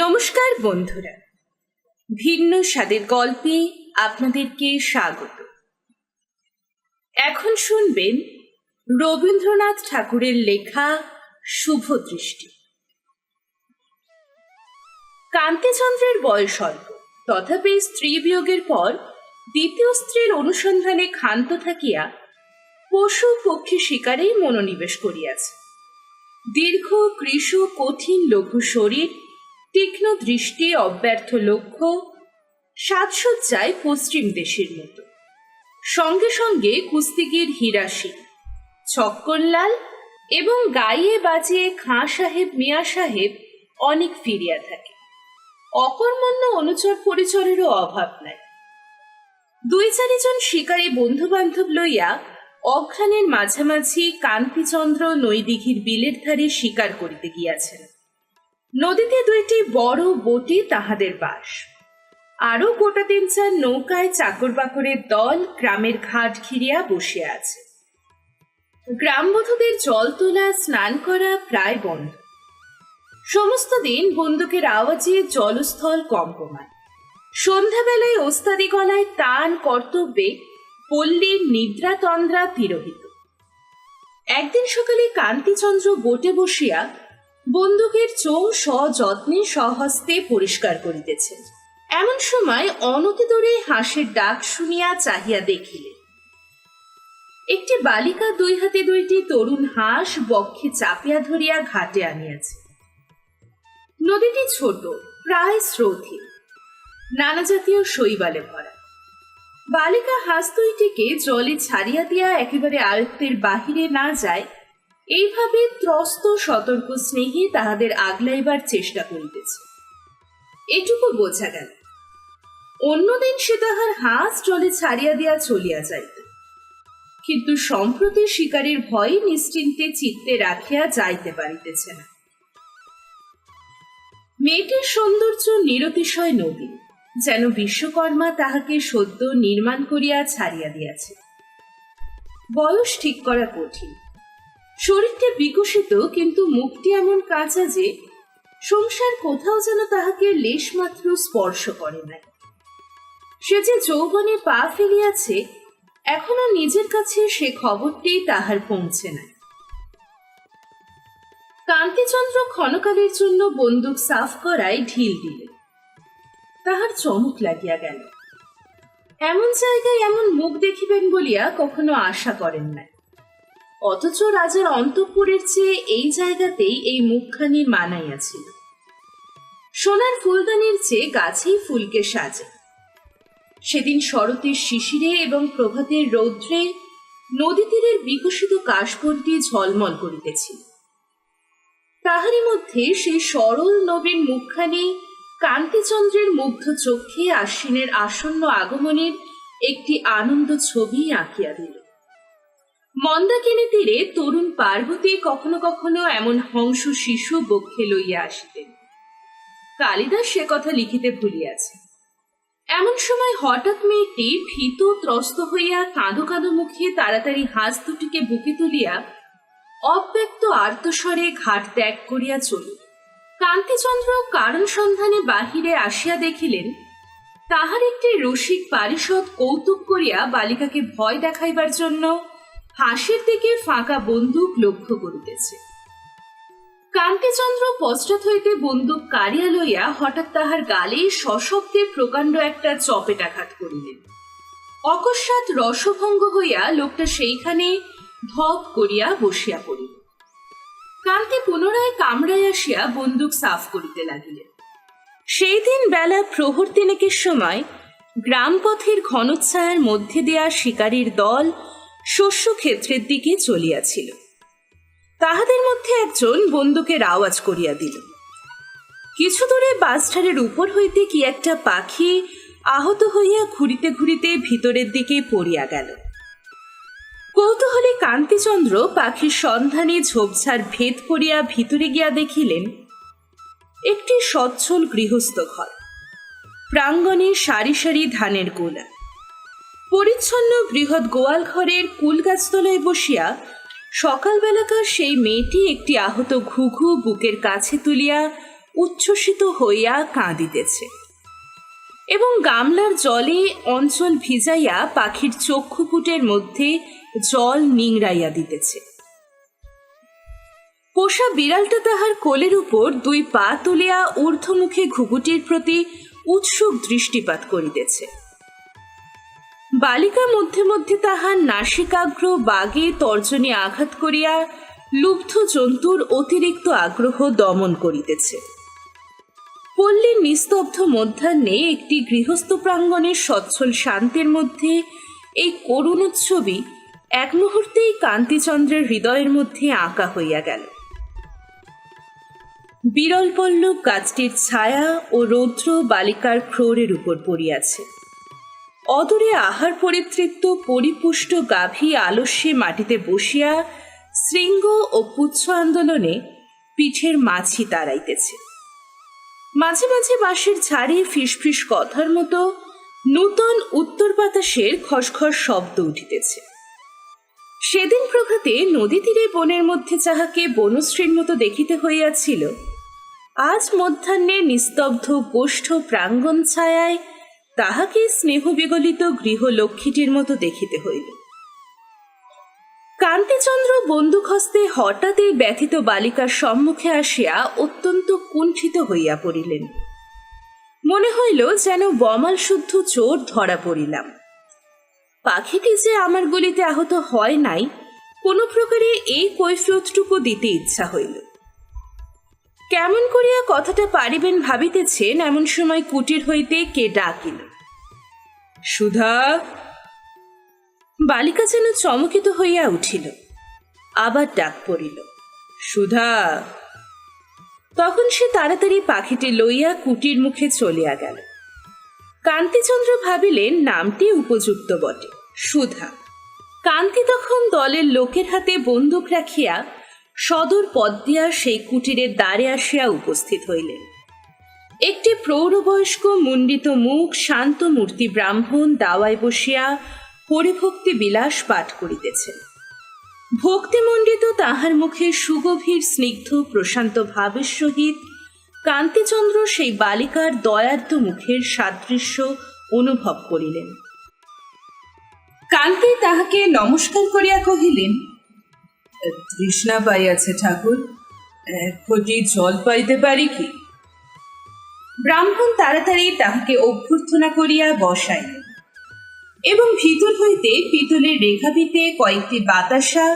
নমস্কার বন্ধুরা, ভিন্ন স্বাদের গল্পে আপনাদেরকে স্বাগত। এখন শুনবেন রবীন্দ্রনাথ ঠাকুরের লেখা শুভ দৃষ্টি। কান্তিচন্দ্রের বয়স অল্প, তথাপি স্ত্রী বিয়োগের পর দ্বিতীয় স্ত্রীর অনুসন্ধানে ক্ষান্ত থাকিয়া পশু পক্ষী শিকারেই মনোনিবেশ করিয়াছে। দীর্ঘ কৃশ কঠিন লঘু শরীর, তীক্ষ্ণ দৃষ্টি, অব্যর্থ লক্ষ্য, সাজসজ্জায় পশ্চিম দেশের মতো। সঙ্গে সঙ্গে কুস্তিগির হীরা সিং, ছক্কনলাল এবং গাইয়ে বাজিয়ে খাঁ সাহেব মিয়া সাহেব অনেক ফিরিয়া থাকে। অকর্মণ্য অনুচর পরিচরেরও অভাব নাই। 2-4 জন শিকারী বন্ধু বান্ধব লইয়া অঘ্রাণের মাঝামাঝি কান্তিচন্দ্র নৈদিঘির বিলের ধারে শিকার করিতে গিয়াছেন। নদীতে 2টি বড় বোটে তাহাদের বাস। আরো গোটা 3-4 নৌকায় চাকর বাকরের দল গ্রামের ঘাট ঘিরিয়া বসিয়া আছে। গ্রামবধূদের জল তোলা, স্নান করা প্রায় বন্ধ। সমস্ত দিন বন্দুকের আওয়াজে জলস্থল কম্পমান। সন্ধ্যাবেলায় ওস্তাদি গলায় তান কর্তব্যে পল্লীর নিদ্রা তন্দ্রা তিরোহিত। একদিন সকালে কান্তিচন্দ্র বোটে বসিয়া বন্দুকের চোং সযত্নে স্বহস্তে পরিষ্কার করিতেছেন। এমন সময় অনতিদূরে হাঁসের ডাক শুনিয়া চাহিয়া দেখিলেন, একটি বালিকা 2 হাতে 2টি তরুণ হাঁস বক্ষে চাপিয়া ধরিয়া ঘাটে আনিয়াছে। নদীটি ছোট, প্রায় স্রোতহীন, নানা জাতীয় শৈবালে ভরা। বালিকা হাঁস 2টিকে জলে ছাড়িয়া দিয়া একেবারে আয়ত্তের বাহিরে না যায় এইভাবে ত্রস্ত সতর্ক স্নেহে তাহাদের আগলাইবার চেষ্টা করিতেছে। এটুকু বোঝা গেল। অন্যদিন সে তাহার হাঁস জলে ছাড়িয়া দিয়া চলিয়া যাইত, কিন্তু সম্প্রতি শিকারীর ভয়ে নিশ্চিন্তে চিত্তে রাখিয়া যাইতে পারিতেছে না। মেয়েটির সৌন্দর্য নিরতিশয় নবীন, যেন বিশ্বকর্মা তাহাকে সদ্য নির্মাণ করিয়া ছাড়িয়া দিয়াছে। বয়স ঠিক করা কঠিন। শরীরটি বিকশিত, কিন্তু মুখটি এমন কাঁচা যে সংসার কোথাও যেন তাহাকে লেশমাত্র স্পর্শ করে নাই। সে যে যৌবনে পা ফেলিয়াছে, এখনো নিজের কাছে সে খবরটি তাহার পৌঁছে নাই। কান্তিচন্দ্র ক্ষণকালের জন্য বন্দুক সাফ করায় ঢিল দিলেন। তাহার চমক লাগিয়া গেল। এমন জায়গায় এমন মুখ দেখিবেন বলিয়া কখনো আশা করেন নাই। অথচ রাজার অন্তঃপুরের চেয়ে এই জায়গাতেই এই মুখখানি মানাইয়াছিল। সোনার ফুলদানির চেয়ে গাছেই ফুলকে সাজে। সেদিন শরতের শিশিরে এবং প্রভাতের রৌদ্রে নদী তীরের বিকশিত কাশবনটি ঝলমল করিতেছিল। তাহারই মধ্যে সেই সরল নবীন মুখখানি কান্তিচন্দ্রের মুগ্ধ চক্ষে আশ্বিনের আসন্ন আগমনের একটি আনন্দ ছবি আঁকিয়া দিল। মন্দাকিনী তীরে তরুণ পার্বতী কখনো কখনো এমন হংস শিশু বক্ষে লইয়া আসিতেন। কালিদাস সে কথা লিখিতে ভুলিয়াছে। এমন সময় হঠাৎ মেয়েটি ভীত ত্রস্ত হইয়া কাঁদো কাঁদো মুখে তাড়াতাড়ি হাঁস 2টিকে বুকে তুলিয়া অব্যক্ত আর্তস্বরে ঘাট ত্যাগ করিয়া চলিল। কান্তিচন্দ্র কারণ সন্ধানে বাহিরে আসিয়া দেখিলেন, তাহার একটি রসিক পারিষদ কৌতুক করিয়া বালিকাকে ভয় দেখাইবার জন্য হাঁসের দিকে ফাঁকা বন্দুক লক্ষ্য করিতেছে। কান্তিচন্দ্র পশ্চাৎ হইতে বন্দুক কাড়িয়া লইয়া হঠাৎ তাহার গালে সশব্দে প্রকাণ্ড একটা চপেটাঘাত করিলেন। অকস্মাৎ রসভঙ্গ হইয়া লোকটা সেইখানে ধপ করিয়া বসিয়া পড়িল। কান্তি পুনরায় কামড়ায় আসিয়া বন্দুক সাফ করিতে লাগিলেন। সেই দিন বেলা প্রহর 3 সময় গ্রামপথের ঘনচ্ছায়ার মধ্যে দেয়া শিকারীর দল শস্য ক্ষেত্রের দিকে চলিয়াছিল। তাহাদের মধ্যে একজন বন্দুকের আওয়াজ করিয়া দিল। কিছু দূরে বাঁশঝাড়ের উপর হইতে কি একটা পাখি আহত হইয়া ঘুরিতে ঘুরিতে ভিতরের দিকে পড়িয়া গেল। কৌতূহলী কান্তিচন্দ্র পাখির সন্ধানে ঝোপঝাড় ভেদ করিয়া ভিতরে গিয়া দেখিলেন একটি সচ্ছল গৃহস্থ ঘর। প্রাঙ্গণে সারি সারি ধানের গোলা। পরিচ্ছন্ন বৃহৎ গোয়াল ঘরের কুল গাছতলায় বসিয়া সকালবেলাকার সেই মেয়েটি একটি আহত ঘুঘু বুকের কাছে তুলিয়া উচ্ছ্বসিত হইয়া কাঁদিতেছে এবং গামলার জলে অঞ্চল ভিজাইয়া পাখির চক্ষুপুটের মধ্যে জল নিংড়াইয়া দিতেছে। পোষা বিড়ালটা তাহার কোলের উপর 2 পা তুলিয়া ঊর্ধ্বমুখে ঘুঘুটির প্রতি উৎসুক দৃষ্টিপাত করিতেছে। বালিকা মধ্যে মধ্যে তাহার নাসিকাগ্র বাগে তর্জনী আঘাত করিয়া লুব্ধ জন্তুর অতিরিক্ত আগ্রহ দমন করিতেছে। পল্লীর নিস্তব্ধ মধ্যাহ্নে একটি গৃহস্থ প্রাঙ্গণের সচ্ছল শান্তির মধ্যে এই করুণোৎসবই এক মুহূর্তেই কান্তিচন্দ্রের হৃদয়ের মধ্যে আঁকা হইয়া গেল। বিরল পল্লব গাছটির ছায়া ও রৌদ্র বালিকার ফ্লোরের উপর পড়িয়াছে। অদূরে আহার পরিতৃপ্ত পরিপুষ্ট গাভী আলস্যে মাটিতে বসিয়া শৃঙ্গ ও পুচ্ছ আন্দোলনে পিঠের মাছি তাড়াইতেছে। মাঝে মাঝে বাঁশের ঝাড়ে ফিসফিস কথার মতো নূতন উত্তর বাতাসের খসখস শব্দ উঠিতেছে। সেদিন প্রভাতে নদী তীরে বনের মধ্যে যাহাকে বনশ্রীর মতো দেখিতে হইয়াছিল, আজ মধ্যাহ্নে নিস্তব্ধ গোষ্ঠ প্রাঙ্গণ ছায়ায় তাহাকে স্নেহবিগলিত গৃহলক্ষ্মীটির মতো দেখিতে হইল। কান্তিচন্দ্র বন্দুক হস্তে হঠাৎ এই ব্যথিত বালিকার সম্মুখে আসিয়া অত্যন্ত কুণ্ঠিত হইয়া পড়িলেন। মনে হইল যেন বমাল শুদ্ধ চোর ধরা পড়িলাম। পাখিটি যে আমার গুলিতে আহত হয় নাই, কোনো প্রকারে এই কৈফিয়তটুকু দিতে ইচ্ছা হইল। কেমন করিয়া কথাটা পারিবেন ভাবিতেছেন, এমন সময় কুটির হইতে কে ডাকিল, সুধা। বালিকা যেন চমকিত হইয়া উঠিল। আবার ডাক পড়িল, সুধা। তখন সে তাড়াতাড়ি পাখিটি লইয়া কুটির মুখে চলিয়া গেল। কান্তিচন্দ্র ভাবিলেন নামটি উপযুক্ত বটে, সুধা। কান্তি তখন দলের লোকের হাতে বন্দুক রাখিয়া সদর পথ দিয়া সেই কুটিরের দ্বারে আসিয়া উপস্থিত হইলেন। একটি প্রৌঢ়বয়স্ক মুণ্ডিত মুখ শান্ত মূর্তি ব্রাহ্মণ দাওয়ায় বসিয়া হরিভক্তি বিলাস পাঠ করিতেছেন। ভক্তিমণ্ডিত তাহার মুখে সুগভীর স্নিগ্ধ প্রশান্ত ভাবের সহিত কান্তিচন্দ্র সেই বালিকার দয়ার্দ্র মুখের সাদৃশ্য অনুভব করিলেন। কান্তি তাহাকে নমস্কার করিয়া কহিলেন, তৃষ্ণা পাইয়াছে ঠাকুর, এক ঘটি জল পাইতে পারি কি? ব্রাহ্মণ তাড়াতাড়ি তাহাকে অভ্যর্থনা করিয়া বসাইলেন এবং ভিতর হইতে পিতলের রেখাপিতে কয়েকটি বাতাসা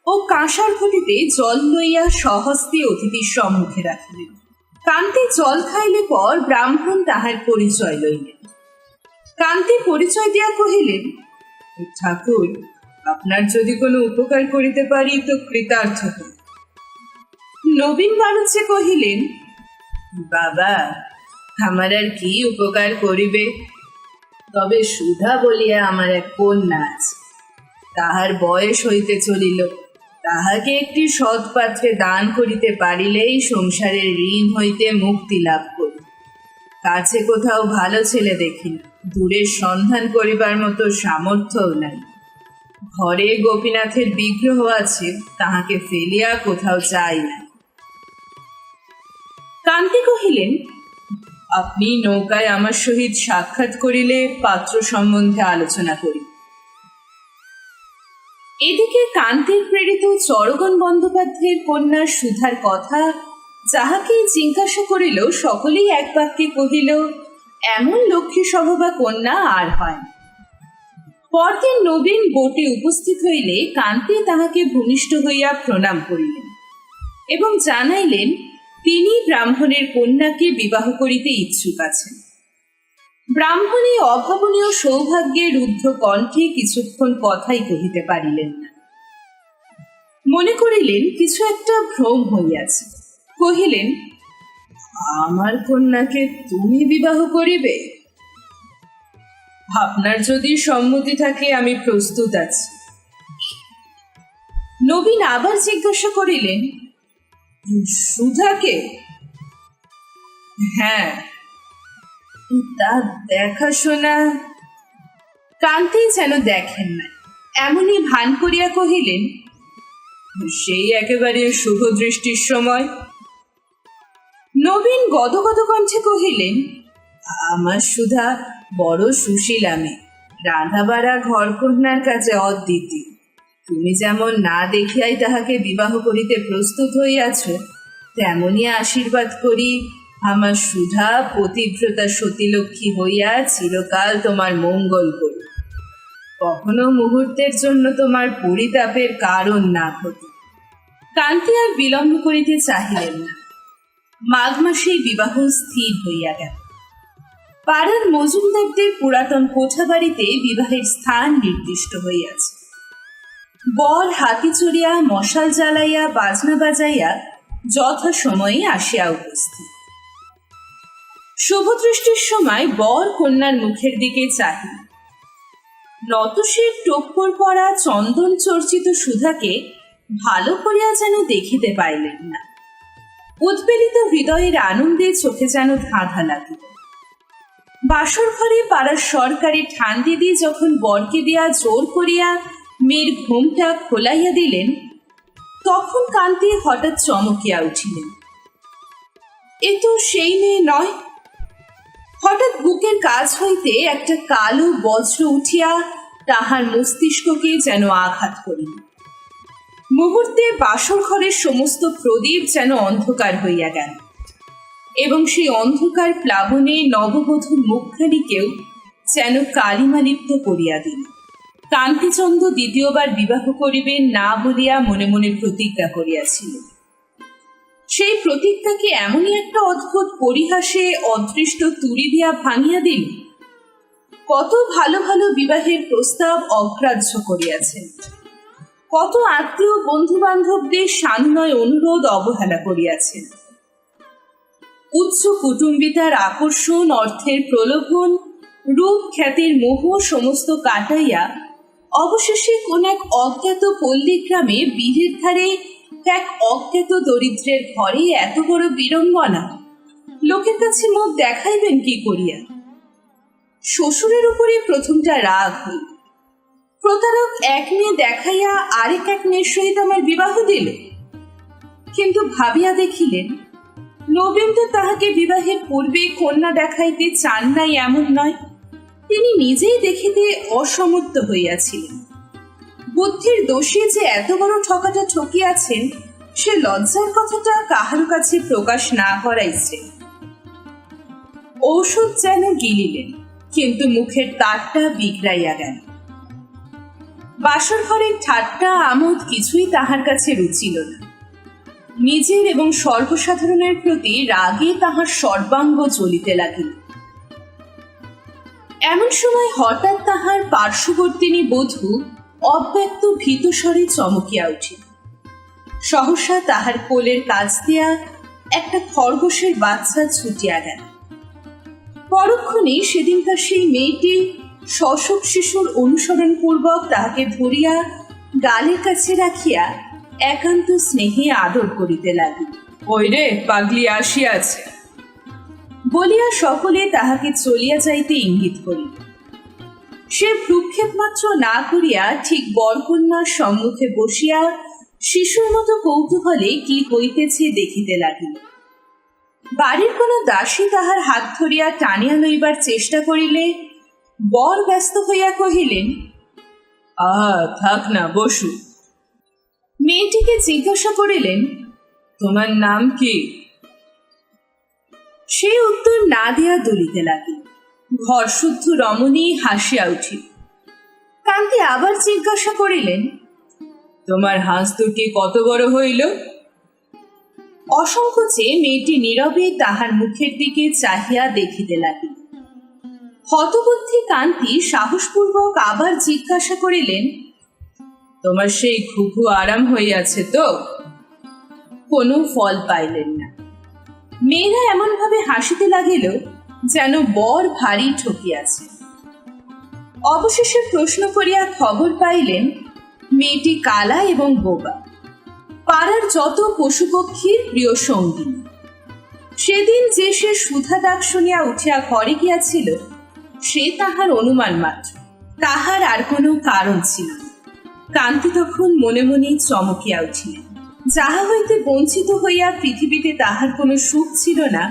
ও কাঁসার ঘটিতে জল লইয়া সহস্তে অতিথির সম্মুখে রাখিলেন। কান্তি জল খাইলে পর ব্রাহ্মণ তাহার পরিচয় লইলেন। কান্তি পরিচয় দিয়া কহিলেন, ঠাকুর, আপনার যদি কোনো উপকার করিতে পারি তো কৃতার্থ হই। নবীন বালুচে কহিলেন, বাবা, আমার আর কি উপকার করিবে? তবে সুধা বলিয়া আমার এক কন্যা আছে, তাহার বয়স হইতে চলিল। তাহাকে একটি সৎ পাত্রে দান করিতে পারিলেই সংসারের ঋণ হইতে মুক্তি লাভ করি। কাছে কোথাও ভালো ছেলে দেখি না, দূরের সন্ধান করিবার মতো সামর্থ্যও নাই। ঘরে গোপীনাথের বিগ্রহ আছে, তাহাকে ফেলিয়া কোথাও চাই না। কান্তি কহিলেন, আপনি নৌকায় আমার সহিত সাক্ষাৎ করিলে পাত্র সম্বন্ধে আলোচনা করি। এদিকে কান্তির প্রেরিত চরগণ বন্দ্যোপাধ্যায়ের কন্যা সুধার কথা যাহাকে জিজ্ঞাসা করিল, সকলেই এক বাক্যে কহিল, এমন লক্ষ্মী স্বভাবা কন্যা আর হয় না। পরদিন নবীন বোটে উপস্থিত হইলে কান্তি তাহাকে ভূমিষ্ঠ হইয়া প্রণাম করিলেন এবং জানাইলেন তিনি ব্রাহ্মণের কন্যাকে বিবাহ করিতে ইচ্ছুক আছেন। ব্রাহ্মণী অভাবনীয় সৌভাগ্যের রুদ্ধ কণ্ঠে কিছুক্ষণ কথাই কহিতে পারিলেন না। মনে করিলেন কিছু একটা ভ্রম হইয়াছে। কহিলেন, আমার কন্যাকে তুমি বিবাহ করিবে? আপনার যদি সম্মতি থাকে আমি প্রস্তুত আছি। নবীন আবার জিজ্ঞাসা করিলেন, সুধাকে? হ্যাঁ। তা দেখাশোনা? কান্তি যেন দেখেন না, এমনই ভান করিয়া কহিলেন, সেই একেবারে শুভ দৃষ্টির সময়। নবীন গদগদ কণ্ঠে কহিলেন, আমার সুধা বড় সুশীলা মেয়ে, রাধা বাড়া ঘরকন্যার কাছে অদ্বিতীয়। তুমি যেমন না দেখিয়াই তাহাকে বিবাহ করিতে প্রস্তুত হইয়াছ, তেমনি আশীর্বাদ করি আমার সুধা পতিব্রতা সতীলক্ষ্মী হইয়া চিরকাল তোমার মঙ্গল করুক। কখনো মুহূর্তের জন্য তোমার পরিতাপের কারণ না ঘটে। কান্তি আর বিলম্ব করিতে চাহিলেন না। মাঘ মাসেই বিবাহ স্থির হইয়া গেল। পাড়ার মজুমদারদের পুরাতন কোঠা বাড়িতে বিবাহের স্থান নির্দিষ্ট হইয়াছে। বর হাতি চড়িয়া, মশাল জ্বালাইয়া, বাজনা বাজাইয়া যথাসময়ে আসিয়া উপস্থিত। শুভদৃষ্টির সময় বর কন্যার মুখের দিকে চাহিল। নতশির টোপ্পর পরা চন্দন চর্চিত সুধাকে ভালো করিয়া যেন দেখিতে পাইলেন না। উৎপীড়িত হৃদয়ের আনন্দে চোখে যেন ধাঁধা লাগিল। বাসর ঘরে পাড়ার সরকারি ঠান দিদি যখন বরকে দিয়া জোর করিয়া মেয়ের ঘুমটা খোলাইয়া দিলেন, তখন কান্তি হঠাৎ চমকিয়া উঠিলেন। এ তো সেই মেয়ে নয়। হঠাৎ বুকের কাছ হইতে একটা কালো বজ্র উঠিয়া তাহার মস্তিষ্ককে যেন আঘাত করিল। মুহূর্তে বাসর ঘরের সমস্ত প্রদীপ যেন অন্ধকার হইয়া গেল, এবং সেই অন্ধকার প্লাবনে নববধূর মুখখানিকেও যেন কালিমালিপ্ত করিয়া দিল। কান্তিচন্দ্র দ্বিতীয়বার বিবাহ করিবেন না বলিয়া মনে মনে প্রতিজ্ঞা করিয়াছিল। সেই প্রতিজ্ঞাকে এমনই একটা অদ্ভুত পরিহাসে অদৃষ্ট তুড়ি দিয়া ভাঙিয়া দিল। কত ভালো ভালো বিবাহের প্রস্তাব অগ্রাহ্য করিয়াছেন, কত আত্মীয় বন্ধু বান্ধবদের সানুনয় অনুরোধ অবহেলা করিয়াছেন। উচ্চ কুটুম্বিতার আকর্ষণ, অর্থের প্রলোভন, রূপ খ্যাতির মোহ সমস্ত কাটাইয়া অবশেষে কোন এক অজ্ঞাত পল্লীগ্রামে বীরের ধারে এক অজ্ঞাত দরিদ্রের ঘরে এত বড় বিড়ম্বনা, লোকের কাছে মুখ দেখাইবেন কি করিয়া? শ্বশুরের উপরে প্রথমটা রাগ হইল। প্রতারক এক মেয়ে দেখাইয়া আরেক এক মেয়ের সহিত আমার বিবাহ দিল। কিন্তু ভাবিয়া দেখিলেন, নবীন তো তাহাকে বিবাহের পূর্বে কন্যা দেখাইতে চান নাই এমন নয়, তিনি নিজেই দেখিতে অসমর্থ হইয়াছিলেন। বুদ্ধির দোষে যে এত বড় ঠকাটা ঠকিয়াছেন, সে লজ্জার কথাটা কাহার কাছে প্রকাশ না করাইছে। ঔষধ যেন গিলিলেন, কিন্তু মুখের তারটা বিগড়াইয়া গেল। বাসর ঘরের ঠাট্টা আমোদ কিছুই তাহার কাছে রুচিল না। নিজের এবং সর্বসাধারণের প্রতি রাগে তাহার সর্বাঙ্গ জ্বলিতে লাগিল। এমন সময় হঠাৎ তাহার পার্শ্ববর্তিনী বধূ অব্যক্ত ভীতস্বরে চমকিয়া উঠিল। সহসা তাহার কোলের কাছ দিয়া একটা খরগোশের বাচ্চা ছুটিয়া গেল। পরক্ষণে সেদিনকার সেই মেয়েটি শশক শিশুর অনুসরণ পূর্বক তাহাকে ধরিয়া গালের কাছে রাখিয়া একান্ত স্নেহে আদর করিতে লাগিল। ওই রে, পাগলি আসিয়াছে বলিয়া সকলে তাহাকে চলিয়া যাইতে ইঙ্গিত করিল। সে ভ্রুক্ষেপ মাত্র না করিয়া ঠিক বরকন্যার সম্মুখে বসিয়া শিশুর মতো কৌতূহলে কি হইতেছে দেখিতে লাগিল। বাড়ির কোনো দাসী তাহার হাত ধরিয়া টানিয়া লইবার চেষ্টা করিলে বর ব্যস্ত হইয়া কহিলেন, আহা, থাক না, বসু। মেয়েটিকে জিজ্ঞাসা করিলেন, তোমার নাম কি? সে উত্তর না দিয়া দুলিতে লাগিল। ঘর শুদ্ধ রমণী হাসিয়া উঠিল। কান্তি আবার জিজ্ঞাসা করিলেন, তোমার হাঁস দুটি কত বড় হইল? অসংকোচে মেয়েটি নীরবে তাহার মুখের দিকে চাহিয়া দেখিতে লাগিল। হতবুদ্ধি কান্তি সাহসপূর্বক আবার জিজ্ঞাসা করিলেন, তোমার সেই ঘুঘু আরাম হইয়াছে তো? কোনো ফল পাইলেন না। মেয়েরা এমন ভাবে হাসিতে লাগিল যেন বর ভারী ঠকিয়াছে। অবশেষে প্রশ্ন করিয়া খবর পাইলেন মেয়েটি কালা এবং বোবা, পাড়ার যত পশুপক্ষীর প্রিয় সঙ্গিনী। সেদিন যে সে সুধা ডাক শুনিয়া উঠিয়া ঘরে গিয়াছিল, সে তাহার অনুমান মাত্র, তাহার আর কোনো কারণ ছিল না। কান্তি তখন মনে মনে চমকিয়া উঠিলেন। যাহা হইতে বঞ্চিত হইয়া পৃথিবীতে তাহার কোনো সুখ ছিল না,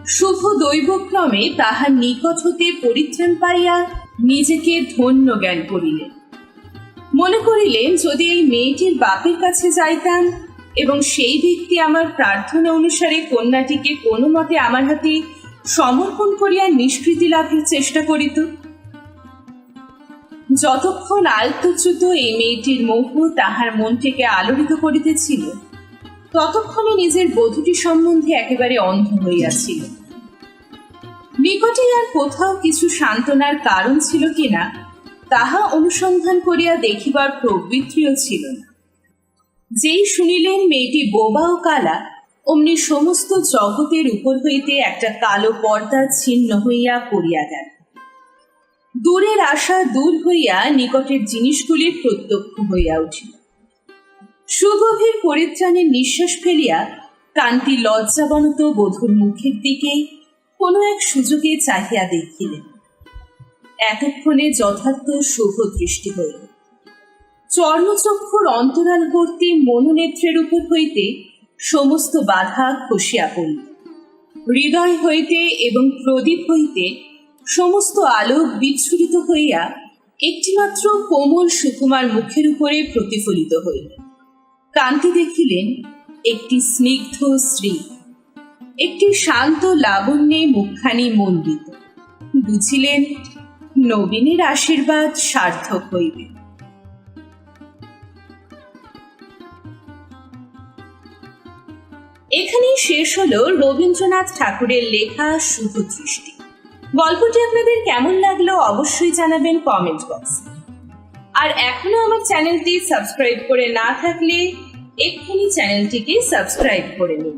শুভ দৈবক্রমে তাহার নিকট হতে পরিত্রাণ পাইয়া নিজেকে ধন্য জ্ঞান করিলেন। মনে করিলেন, যদি এই মেয়েটির বাপের কাছে যাইতাম এবং সেই ব্যক্তি আমার প্রার্থনা অনুসারে কন্যাটিকে কোনো মতে আমার হাতে সমর্পণ করিয়া নিষ্কৃতি লাভের চেষ্টা করিত। যতক্ষণ আয়ত্তচ্যুত এই মেয়েটির মোহ তাহার মনটিকে আলোড়িত করিতেছিল, ততক্ষণে নিজের বধূটি সম্বন্ধে একেবারে অন্ধ হইয়াছিল। নিকটে আর কোথাও কিছু সান্ত্বনার কারণ ছিল কিনা তাহা অনুসন্ধান করিয়া দেখিবার প্রবৃত্তিও ছিল না। যেই শুনিলেন মেয়েটি বোবা ও কালা, অমনি সমস্ত জগতের উপর হইতে একটা কালো পর্দা ছিন্ন হইয়া পড়িয়া গেল। দূরের আশা দূর হইয়া নিকটের জিনিসগুলি প্রত্যক্ষ হইয়া উঠিল। সুগভীর পরিত্রাণের নিঃশ্বাস ফেলিয়া কান্তি লজ্জাবনত বধূর মুখের দিকে কোনো এক সুযোগে চাহিয়া দেখিলেন। এতক্ষণে যথার্থ শুভ দৃষ্টি হইল। চর্মচক্ষুর অন্তরালবর্তী মনোনেত্রের উপর হইতে সমস্ত বাধা খসিয়া পড়িল। হৃদয় হইতে এবং প্রদীপ হইতে সমস্ত আলোক বিচ্ছুরিত হইয়া একটিমাত্র কোমল সুকুমার মুখের উপরে প্রতিফলিত হইল। কান্তি দেখিলেন একটি স্নিগ্ধ স্ত্রী, একটি শান্ত লাবণ্যে মুখখানি মণ্ডিত। বুঝিলেন, নবীনের আশীর্বাদ সার্থক হইবে। এখানেই শেষ হলো রবীন্দ্রনাথ ঠাকুরের লেখা শুভ দৃষ্টি। গল্পটি আপনাদের কেমন লাগলো অবশ্যই জানাবেন কমেন্ট বক্সে। আর এখনো আমার চ্যানেলটি সাবস্ক্রাইব করে না থাকলে এক্ষুনি চ্যানেলটিকে সাবস্ক্রাইব করে নিন।